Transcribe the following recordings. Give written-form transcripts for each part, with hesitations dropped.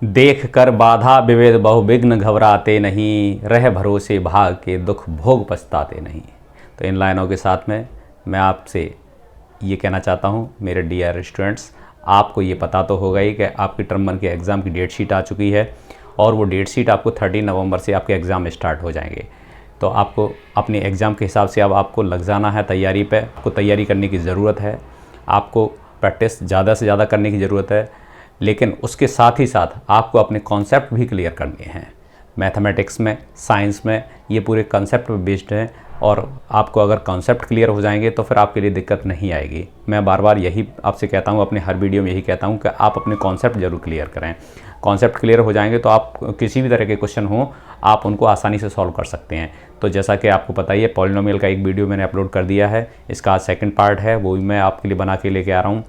देख कर बाधा विवेद बहुविघ्न घबराते नहीं, रह भरोसे भाग के दुख भोग पछताते नहीं। तो इन लाइनों के साथ में मैं आपसे ये कहना चाहता हूँ मेरे डियर स्टूडेंट्स, आपको ये पता तो होगा ही कि आपकी टर्म 1 के एग्ज़ाम की डेट शीट आ चुकी है और वो डेट शीट आपको 30 नवंबर से आपके एग्ज़ाम स्टार्ट हो जाएंगे। तो आपको अपने एग्ज़ाम के हिसाब से अब आपको लग जाना है तैयारी पे। आपको तैयारी करने की ज़रूरत है, आपको प्रैक्टिस ज़्यादा से ज़्यादा करने की ज़रूरत है, लेकिन उसके साथ ही साथ आपको अपने कॉन्सेप्ट भी क्लियर करने हैं। मैथमेटिक्स में, साइंस में ये पूरे कॉन्सेप्ट पे बेस्ड हैं और आपको अगर कॉन्सेप्ट क्लियर हो जाएंगे तो फिर आपके लिए दिक्कत नहीं आएगी। मैं बार बार यही आपसे कहता हूँ, अपने हर वीडियो में यही कहता हूँ कि आप अपने कॉन्सेप्ट ज़रूर क्लियर करें। कॉन्सेप्ट क्लियर हो जाएंगे तो आप किसी भी तरह के क्वेश्चन हो आप उनको आसानी से सॉल्व कर सकते हैं। तो जैसा कि आपको पता ही है, पॉलिनोमियल का एक वीडियो मैंने अपलोड कर दिया है, इसका आज सेकंड पार्ट है, वो भी मैं आपके लिए बना के लेके आ रहा हूँ।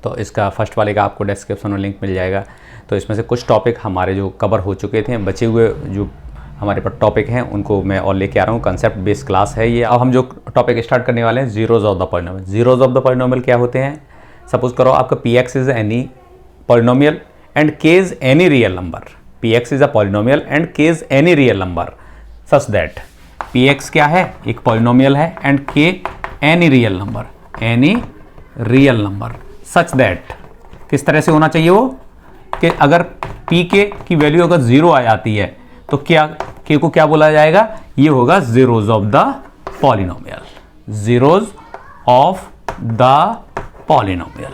तो इसका फर्स्ट वाले का आपको डिस्क्रिप्शन में लिंक मिल जाएगा। तो इसमें से कुछ टॉपिक हमारे जो कवर हो चुके थे, बचे हुए जो हमारे पास टॉपिक हैं उनको मैं और लेके आ रहा हूँ। कंसेप्ट बेस्ड क्लास है ये। अब हम जो टॉपिक स्टार्ट करने वाले हैं, zeros of the polynomial. Zeros of the polynomial क्या होते हैं? सपोज करो आपका P X is any polynomial and K is any real number. P X is a polynomial and K is any real number such that P X क्या है? एक polynomial है and K any real number, any real number such that. किस तरह से होना चाहिए वो कि अगर पी के की वैल्यू अगर 0 आ जाती है तो क्या के को क्या बोला जाएगा? ये होगा zeros of the polynomial. Zeros of the polynomial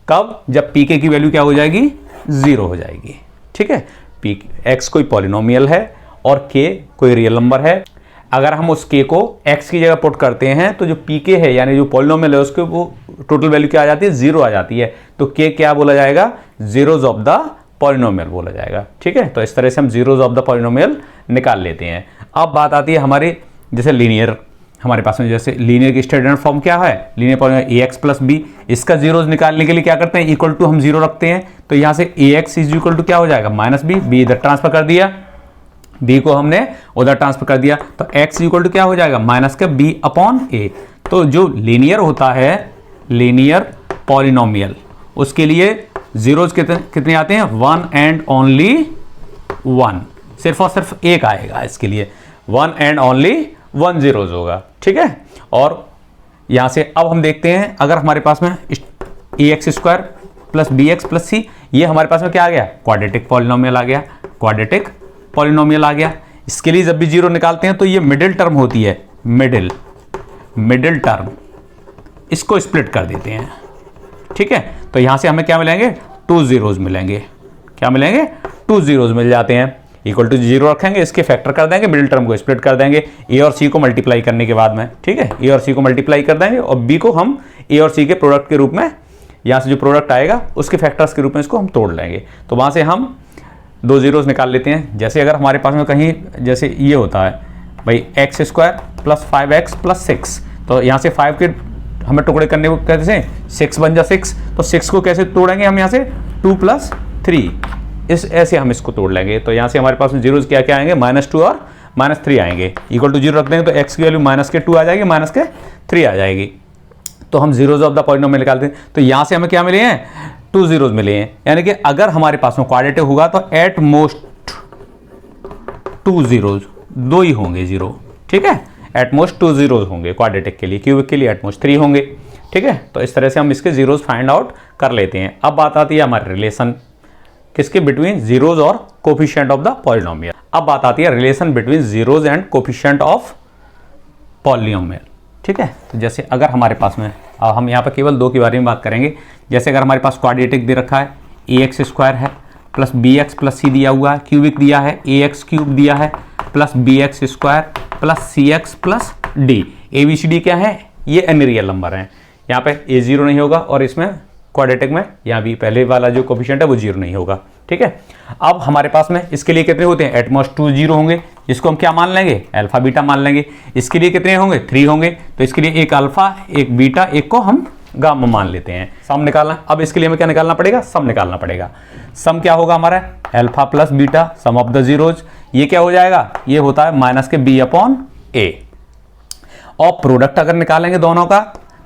कब? जब पी के की वैल्यू क्या हो जाएगी? 0 हो जाएगी। ठीक है, पी एक्स कोई पॉलिनोमियल है और के कोई रियल नंबर है। अगर हम उस के को x की जगह पुट करते हैं तो जो पी के है यानी जो पॉलिनोमियल है उसके वो टोटल वैल्यू क्या आ जाती है? 0 आ जाती है। तो के क्या बोला जाएगा? जीरोज ऑफ द पॉलिनोमियल बोला जाएगा। ठीक है, तो इस तरह से हम जीरोज ऑफ द पॉलिनोमियल निकाल लेते हैं। अब बात आती है हमारे जैसे लीनियर, हमारे पास में जैसे लीनियर की स्टैंडर्ड फॉर्म क्या है? Linear polynomial ax plus B. इसका जीरोज निकालने के लिए क्या करते हैं? इक्वल टू हम 0 रखते हैं। तो यहाँ से ax इज इक्वल टू क्या हो जाएगा? Minus B. बी इधर ट्रांसफर कर दिया, b को हमने उधर ट्रांसफर कर दिया, तो x इक्वल टू क्या हो जाएगा? माइनस का b अपॉन a। तो जो लीनियर होता है, लीनियर पॉलिनोमियल, उसके लिए जीरोज कितने आते हैं? 1 एंड ओनली 1, सिर्फ और सिर्फ एक आएगा इसके लिए। 1 एंड ओनली 1 जीरोज होगा। ठीक है, और यहां से अब हम देखते हैं अगर हमारे पास में ax square plus B X plus C, ये हमारे पास में क्या आ गया? क्वाड्रेटिक पॉलिनोमियल आ गया। क्वाड्रेटिक पॉलिनोमियल आ गया। इसके लिए जब भी जीरो निकालते हैं तो ये मिडिल टर्म होती है, मिडिल टर्म, इसको स्प्लिट कर देते हैं। ठीक है, तो यहां से हमें क्या मिलेंगे? 2 जीरोज मिलेंगे। क्या मिलेंगे? 2 जीरोज मिल जाते हैं। इक्वल टू 0 रखेंगे, इसके फैक्टर कर देंगे, मिडिल टर्म को स्प्लिट कर देंगे ए और सी को मल्टीप्लाई करने के बाद में। ठीक है, ए और सी को मल्टीप्लाई कर देंगे और बी को हम ए और सी के प्रोडक्ट के रूप में, यहां से जो प्रोडक्ट आएगा उसके फैक्टर्स के रूप में इसको हम तोड़ लेंगे। तो वहां से हम 2 जीरोज निकाल लेते हैं। जैसे अगर हमारे पास में कहीं जैसे ये होता है भाई x square plus 5x plus 6, तो यहाँ से 5 के हमें टुकड़े करने को कैसे हैं? 6 बन जा 6, तो 6 को कैसे तोड़ेंगे हम? यहाँ से 2 प्लस 3, इस ऐसे हम इसको तोड़ लेंगे। तो यहाँ से हमारे पास में जीरोज क्या क्या आएंगे? -2 और -3 आएंगे। इक्वल टू 0 रख देंगे तो x की वैल्यू -2 आ जाएगी, -3 आ जाएगी। तो हम जीरोज ऑफ द पॉलिनोमियल निकालते हैं। तो यहाँ से हमें क्या मिले हैं? 2 जीरोज मिले हैं। यानी कि अगर हमारे पास में क्वाड्रेटिक होगा तो एट मोस्ट 2 जीरोज, 2 ही होंगे जीरो। ठीक है, एट मोस्ट 2 जीरोज होंगे क्वाड्रेटिक के लिए। क्यूबिक के लिए एट मोस्ट 3 होंगे। ठीक है, तो इस तरह से हम इसके जीरोज फाइंड आउट कर लेते हैं। अब बात आती है हमारे रिलेशन किसके? बिटवीन जीरोज और कोफिशिएंट ऑफ द पॉलिनोमियल। अब बात आती है relation between zeros and coefficient of polynomial. ठीक है, तो जैसे अगर हमारे पास में हम यहाँ पर केवल 2 के बारे में बात करेंगे। जैसे अगर हमारे पास क्वाड्रेटिक दे रखा है, ax स्क्वायर है प्लस bx प्लस सी दिया हुआ है, क्यूबिक दिया है ax क्यूब दिया है plus bx square plus cx plus d। ABCD क्या है? ये एनी रियल नंबर है। यहाँ पे a 0 नहीं होगा और इसमें क्वाड्रेटिक में यहाँ भी पहले वाला जो कोफिशिएंट है वो 0 नहीं होगा। ठीक है, अब हमारे पास में इसके लिए कितने होते हैं? एट मोस्ट 2 जीरो होंगे, जिसको हम क्या मान लेंगे? अल्फा बीटा मान लेंगे। इसके लिए कितने होंगे? 3 होंगे। तो इसके लिए एक अल्फा, एक बीटा, एक को हम गामा मान लेते हैं। सम निकालना, अब इसके लिए हमें क्या निकालना पड़ेगा? सम निकालना पड़ेगा। सम क्या होगा हमारा? Alpha plus beta some of the zeros. ये क्या हो जाएगा? ये होता है माइनस के b अपॉन a। और प्रोडक्ट अगर निकालेंगे दोनों का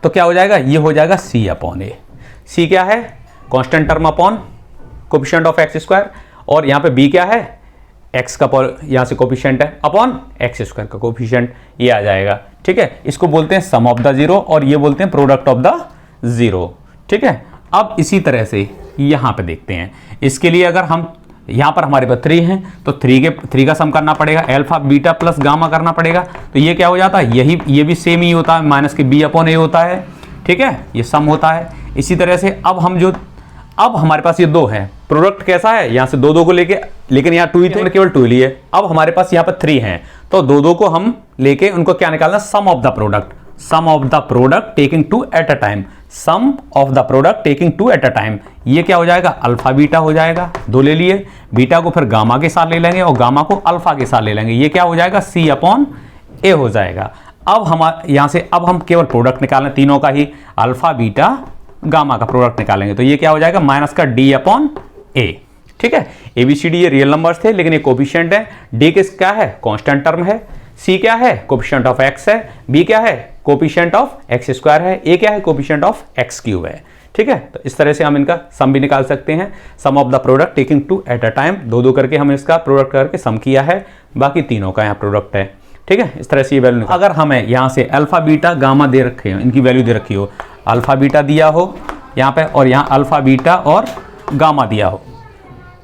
तो क्या हो जाएगा? ये हो जाएगा c अपॉन a। c क्या है? Constant term upon coefficient of x square, और यहाँ पे b क्या है, x का यहाँ से कोफिशिएंट है अपॉन एक्स स्क्वायर का कोफिशिएंट, ये आ जाएगा। ठीक है, इसको बोलते हैं सम ऑफ द जीरो और ये बोलते हैं प्रोडक्ट ऑफ द जीरो। ठीक है, अब इसी तरह से यहाँ पे देखते हैं, इसके लिए अगर हम यहाँ पर हमारे पास 3 हैं तो 3 का सम करना पड़ेगा, अल्फा बीटा प्लस गामा करना पड़ेगा, तो ये क्या हो जाता है, ये भी सेम ही होता है, माइनस के b अपॉन a होता है। ठीक है, ये सम होता है। इसी तरह से अब हमारे पास ये 2 है, प्रोडक्ट कैसा है, यहाँ से 2 को लेके, लेकिन यहाँ 2 ही थे, केवल 2 लिए। अब हमारे पास यहाँ पर 3 हैं तो 2 को हम लेके उनको क्या निकालना, sum of the product, sum of the product taking 2 at a time, sum of the product taking 2 at a time. ये क्या हो जाएगा, अल्फा बीटा हो जाएगा, 2 ले लिए, बीटा को फिर गामा के साथ ले लेंगे और गामा को अल्फा के साथ ले लेंगे, ये क्या हो जाएगा, c अपॉन a हो जाएगा। अब हमारे यहाँ से अब हम केवल प्रोडक्ट निकालें तीनों का ही, अल्फा बीटा गामा का प्रोडक्ट निकालेंगे, तो ये क्या हो जाएगा, माइनस का d अपॉन a। ठीक है, ABCD ये रियल नंबर्स थे लेकिन ये कोफिशिएंट है, d किस क्या है, कांस्टेंट टर्म है, c क्या है, कोफिशिएंट ऑफ x है, b क्या है, कोफिशिएंट ऑफ एक्स स्क्वायर है, a क्या है, कोफिशिएंट ऑफ एक्स क्यूब है। ठीक है, तो इस तरह से हम इनका सम भी निकाल सकते हैं, sum of the product taking 2 at a time, 2 करके हम इसका प्रोडक्ट करके सम किया है, बाकी तीनों का यहाँ प्रोडक्ट है। ठीक है, इस तरह से ये वैल्यू, अगर हमें यहाँ से अल्फा बीटा गामा दे रखे हो, इनकी वैल्यू दे रखी हो, अल्फा बीटा दिया हो यहाँ पे और यहाँ अल्फा बीटा और गामा दिया हो,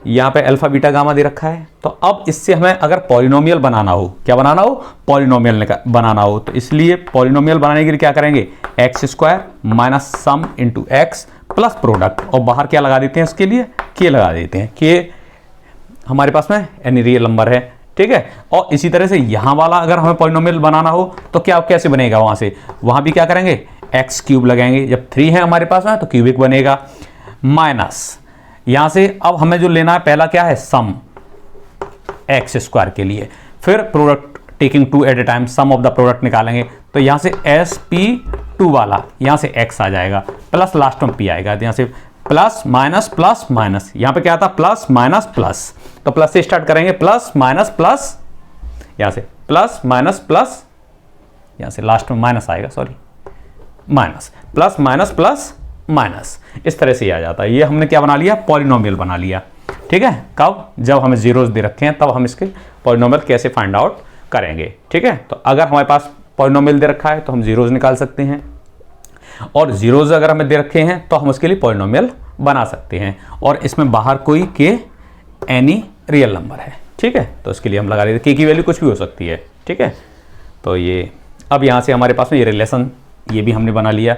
यहाँ पे अल्फा बीटा गामा दे रखा है, तो अब इससे हमें अगर पॉलिनोमियल बनाना हो, क्या बनाना हो, पॉलिनोमियल बनाना हो, तो इसलिए पॉलिनोमियल बनाने के लिए क्या करेंगे, x square minus sum into x plus product, और बाहर क्या लगा देते हैं, इसके लिए के लगा देते हैं, के हमारे पास में यानी रियल नंबर है। ठीक है, और इसी तरह से यहाँ वाला अगर हमें पॉलिनोमियल बनाना हो तो क्या कैसे बनेगा, वहाँ से वहाँ भी क्या करेंगे, एक्स क्यूब लगाएंगे, जब 3 है हमारे पास में तो क्यूबिक बनेगा, माइनस यहाँ से अब हमें जो लेना है पहला क्या है, सम एक्स स्क्वायर के लिए, फिर product taking 2 at a time, sum of the product निकालेंगे, तो यहाँ से SP2 वाला यहाँ से x आ जाएगा, प्लस लास्ट में p आएगा, तो यहाँ से प्लस माइनस, यहाँ पे क्या था, प्लस माइनस प्लस, तो प्लस से स्टार्ट करेंगे, प्लस माइनस प्लस, यहाँ से प्लस माइनस प्लस, यहाँ से लास्ट में माइनस आएगा, sorry minus, plus minus plus minus, इस तरह से ही आ जाता है। ये हमने क्या बना लिया, पॉलिनोमियल बना लिया। ठीक है, कब, जब हमें जीरोस दे रखे हैं तब हम इसके पॉलिनोमियल कैसे फाइंड आउट करेंगे। ठीक है, तो अगर हमारे पास पॉलिनोमियल दे रखा है तो हम जीरोस निकाल सकते हैं, और जीरोस अगर हमें दे रखे हैं तो हम उसके लिए पॉलिनोमियल बना सकते हैं, और इसमें बाहर कोई के एनी रियल नंबर है। ठीक है, तो उसके लिए हम लगा देते, के की वैल्यू कुछ भी हो सकती है। ठीक है, तो ये अब यहाँ से हमारे पास में ये रिलेशन ये भी हमने बना लिया।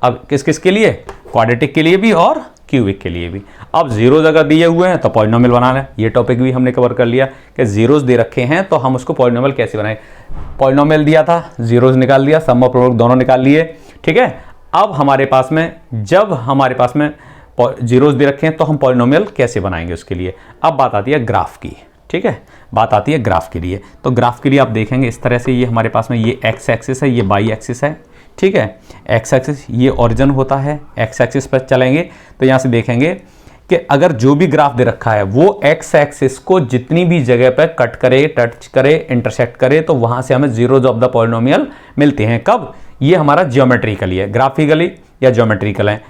अब किस किस के लिए, क्वाड्रेटिक के लिए भी और क्यूबिक के लिए भी। अब जीरोज अगर दिए हुए हैं तो पॉलिनोमियल बनाना है, ये टॉपिक भी हमने कवर कर लिया कि जीरोज दे रखे हैं तो हम उसको पॉलिनोमियल कैसे बनाएं। पॉलिनोमियल दिया था, जीरोज निकाल लिया, सम और प्रोडक्ट दोनों निकाल लिए। ठीक है, अब हमारे पास में जब हमारे पास में जीरोज दे रखे हैं तो हम पॉलिनोमियल कैसे बनाएंगे उसके लिए। अब बात आती है ग्राफ की। ठीक है, बात आती है ग्राफ के लिए। तो ग्राफ के लिए आप देखेंगे इस तरह से, ये हमारे पास में ये एक्स एक्सिस है, ये वाई एक्सिस है। ठीक है, एक्स एक्सिस ये ओरिजिन होता है, एक्स एक्सिस पर चलेंगे तो यहाँ से देखेंगे कि अगर जो भी ग्राफ दे रखा है वो एक्स एक्सिस को जितनी भी जगह पर कट करे, टच करे, इंटरसेक्ट करे तो वहाँ से हमें जीरोज ऑफ द पॉलिनोमियल मिलते हैं। कब, ये हमारा ज्योमेट्रिकली है, ग्राफिकली या ज्योमेट्रिकल है।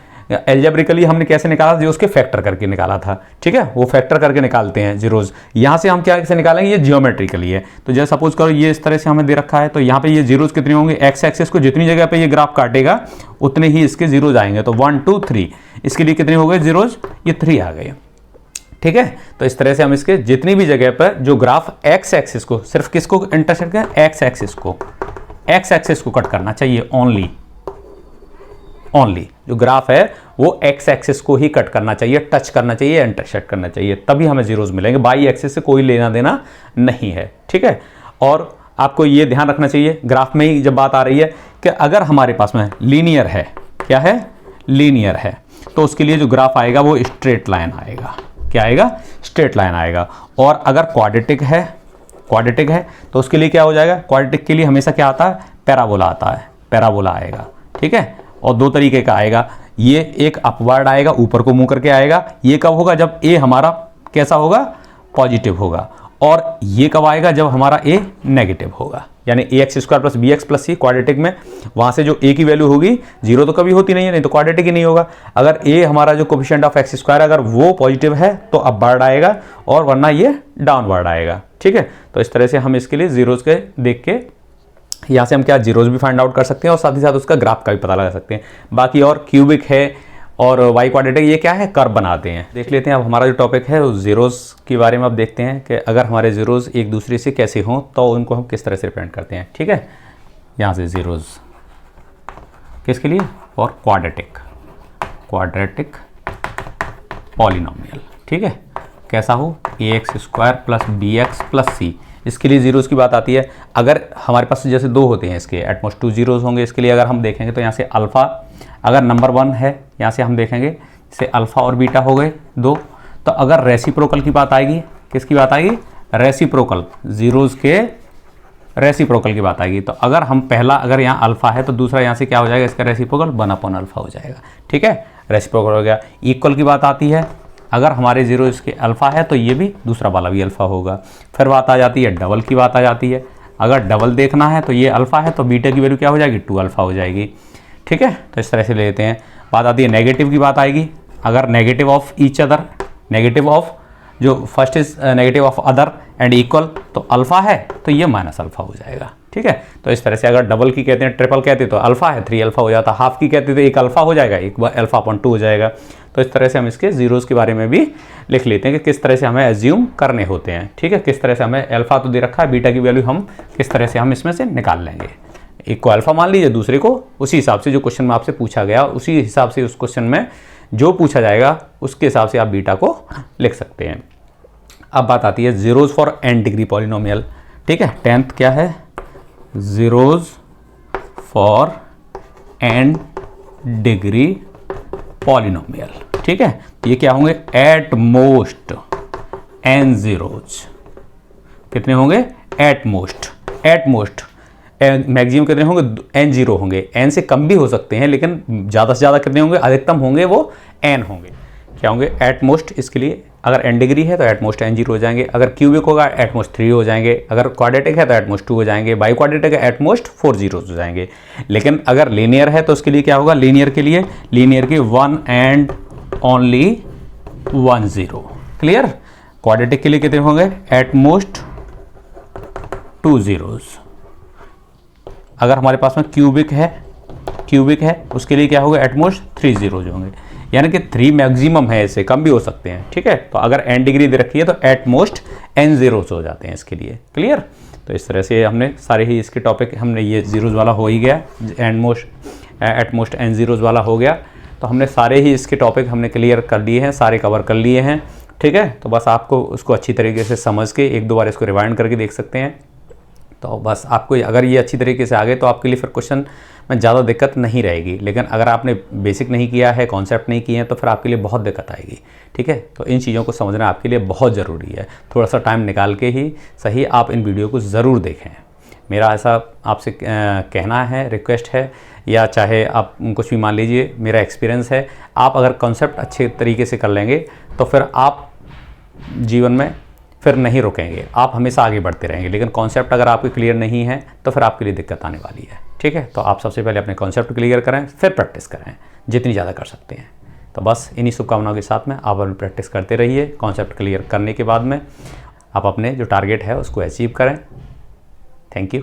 एल्जेब्रिकली हमने कैसे निकाला, जो उसके फैक्टर करके निकाला था। ठीक है, वो फैक्टर करके निकालते हैं जीरोज। यहाँ से हम क्या कैसे निकालेंगे, ये ज्योमेट्रिकली है। तो जैसे सपोज करो ये इस तरह से हमें दे रखा है, तो यहाँ पे ये जीरोज कितने होंगे, एक्स एक्सिस को जितनी जगह पे ये ग्राफ काटेगा उतने ही इसके जीरोज आएंगे। तो 1 2 3 इसके लिए कितने हो गए जीरोज, ये 3 आ गए। ठीक है, तो इस तरह से हम इसके जितनी भी जगह पर जो ग्राफ एक्स एक्सिस को, सिर्फ किसको इंटरसेक्ट करें, एक्स एक्सिस को कट करना चाहिए। ओनली जो ग्राफ है वो एक्स एक्सिस को ही कट करना चाहिए, टच करना चाहिए, इंटरसेक्ट करना चाहिए, तभी हमें जीरोज मिलेंगे। बाई एक्सिस से कोई लेना देना नहीं है। ठीक है, और आपको ये ध्यान रखना चाहिए ग्राफ में ही जब बात आ रही है कि अगर हमारे पास में लीनियर है, क्या है, लीनियर है, तो उसके लिए जो ग्राफ आएगा वो स्ट्रेट लाइन आएगा। क्या आएगा, स्ट्रेट लाइन आएगा। और अगर क्वाड्रेटिक है तो उसके लिए क्या हो जाएगा, क्वाड्रेटिक के लिए हमेशा क्या आता है, पैराबोला आता है, पैराबोला आएगा। ठीक है, और दो तरीके का आएगा, ये एक अपवर्ड आएगा, ऊपर को मुंह करके आएगा। ये कब होगा, जब ए हमारा कैसा होगा, पॉजिटिव होगा। और ये कब आएगा, जब हमारा ए नेगेटिव होगा। यानी A X square plus B X plus C quadratic में, वहाँ से जो ए की वैल्यू होगी जीरो तो कभी होती नहीं है, नहीं तो क्वाड्रेटिक ही नहीं होगा। अगर ए हमारा जो कोफिशिएंट ऑफ एक्स स्क्वायर अगर वो पॉजिटिव है तो अपवर्ड आएगा और वरना ये डाउनवर्ड आएगा। ठीक है, तो इस तरह से हम इसके लिए जीरोज़ के देख के यहाँ से हम क्या जीरोज़ भी फाइंड आउट कर सकते हैं और साथ ही साथ उसका ग्राफ का भी पता लगा सकते हैं। बाकी और क्यूबिक है और वाई क्वाड्रेटिक, ये क्या है, कर्व बनाते हैं। देख लेते हैं अब हमारा जो टॉपिक है वो जीरोज़ के बारे में। अब देखते हैं कि अगर हमारे जीरोज़ एक दूसरे से कैसे हों तो उनको हम किस तरह से रिप्रेजेंट करते हैं। ठीक है, यहाँ से जीरोज़ किसके लिए, और क्वाड्रेटिक पॉलिनोमियल। ठीक है, कैसा हो, A X square plus B X plus C, इसके लिए जीरोज़ की बात आती है। अगर हमारे पास जैसे दो होते हैं इसके एटमोस्ट 2 जीरोज़ होंगे, इसके लिए अगर हम देखेंगे तो यहाँ से अल्फ़ा अगर नंबर 1 है, यहाँ से हम देखेंगे जैसे अल्फ़ा और बीटा हो गए 2। तो अगर रेसिप्रोकल की बात आएगी, किसकी बात आएगी, रेसिप्रोकल, जीरोज़ के रेसिप्रोकल की बात आएगी। तो अगर हम पहला अगर यहाँ अल्फ़ा है तो दूसरा यहाँ से क्या हो जाएगा, इसका रेसिप्रोकल 1/अल्फ़ा हो जाएगा। ठीक है, रेसिप्रोकल हो गया। इक्वल की बात आती है, अगर हमारे जीरो इसके अल्फ़ा है तो ये भी दूसरा वाला भी अल्फ़ा होगा। फिर बात आ जाती है डबल की बात आ जाती है, अगर डबल देखना है तो ये अल्फ़ा है तो बीटा की वैल्यू क्या हो जाएगी, 2α हो जाएगी। ठीक है, तो इस तरह से ले लेते हैं। बात आती है नेगेटिव की बात आएगी, अगर negative of each other, negative of जो first is negative of other and equal, तो अल्फ़ा है तो ये -α हो जाएगा। ठीक है, तो इस तरह से अगर डबल की कहते हैं, ट्रिपल कहते हैं तो अल्फ़ा है 3α हो जाता, हाफ की कहते हैं तो 1α हो जाएगा, 1α/2 हो जाएगा। तो इस तरह से हम इसके जीरोज़ के बारे में भी लिख लेते हैं कि किस तरह से हमें एज्यूम करने होते हैं। ठीक है, किस तरह से हमें अल्फ़ा तो दे रखा है, बीटा की वैल्यू हम किस तरह से हम इसमें से निकाल लेंगे। एक को अल्फ़ा मान लीजिए, दूसरे को उसी हिसाब से जो क्वेश्चन में आपसे पूछा गया उसी हिसाब से उस क्वेश्चन में जो पूछा जाएगा उसके हिसाब से आप बीटा को लिख सकते हैं। अब बात आती है zeros for n degree polynomial. ठीक है, 10th क्या है, zeros for n degree polynomial. ठीक है, ये क्या होंगे, एट मोस्ट n जीरोज़, कितने होंगे, एट मोस्ट मैक्सिमम कितने होंगे, n जीरो होंगे, n से कम भी हो सकते हैं लेकिन ज़्यादा से ज़्यादा कितने होंगे, अधिकतम होंगे वो n होंगे। क्या होंगे, एट मोस्ट, इसके लिए अगर n डिग्री है तो एट मोस्ट n जीरो हो जाएंगे, अगर क्यूबिक होगा एट मोस्ट 3 हो जाएंगे, अगर क्वाड्रेटिक है तो एट मोस्ट 2 हो जाएंगे, बाई क्वाड्रेटिक है एट मोस्ट 4 जीरोज हो जाएंगे। लेकिन अगर लीनियर है तो उसके लिए क्या होगा, लीनियर के लिए लीनियर की 1 and only 1 zero. Clear, quadratic के लिए कितने होंगे, एट मोस्ट 2 जीरोज। अगर हमारे पास में क्यूबिक है उसके लिए क्या होगा, एट मोस्ट 3 जीरोज होंगे, यानी कि 3 मैक्सिमम है, इससे कम भी हो सकते हैं। ठीक है, तो अगर n डिग्री दे रखी है तो एट मोस्ट n जीरोज हो जाते हैं इसके लिए। क्लियर, तो इस तरह से हमने सारे ही इसके टॉपिक, हमने ये जीरोज वाला हो ही गया, एट मोस्ट n जीरोज वाला हो गया। तो हमने सारे ही इसके टॉपिक हमने क्लियर कर लिए हैं, सारे कवर कर लिए हैं। ठीक है, तो बस आपको उसको अच्छी तरीके से समझ के 1-2 बार इसको रिवाइंड करके देख सकते हैं। तो बस आपको अगर ये अच्छी तरीके से आ गए तो आपके लिए फिर क्वेश्चन में ज़्यादा दिक्कत नहीं रहेगी। लेकिन अगर आपने बेसिक नहीं किया है, कॉन्सेप्ट नहीं किए हैं, तो फिर आपके लिए बहुत दिक्कत आएगी। ठीक है, तो इन चीज़ों को समझना आपके लिए बहुत ज़रूरी है। थोड़ा सा टाइम निकाल के ही सही आप इन वीडियो को ज़रूर देखें, मेरा ऐसा आपसे कहना है, रिक्वेस्ट है, या चाहे आप कुछ भी मान लीजिए, मेरा एक्सपीरियंस है। आप अगर कॉन्सेप्ट अच्छे तरीके से कर लेंगे तो फिर आप जीवन में फिर नहीं रुकेंगे, आप हमेशा आगे बढ़ते रहेंगे। लेकिन कॉन्सेप्ट अगर आपके क्लियर नहीं है तो फिर आपके लिए दिक्कत आने वाली है। ठीक है, तो आप सबसे पहले अपने कॉन्सेप्ट क्लियर करें, फिर प्रैक्टिस करें जितनी ज़्यादा कर सकते हैं। तो बस इन्हीं शुभकामनाओं के साथ में आप अपनी प्रैक्टिस करते रहिए। कॉन्सेप्ट क्लियर करने के बाद में आप अपने जो टारगेट है उसको अचीव करें। Thank you.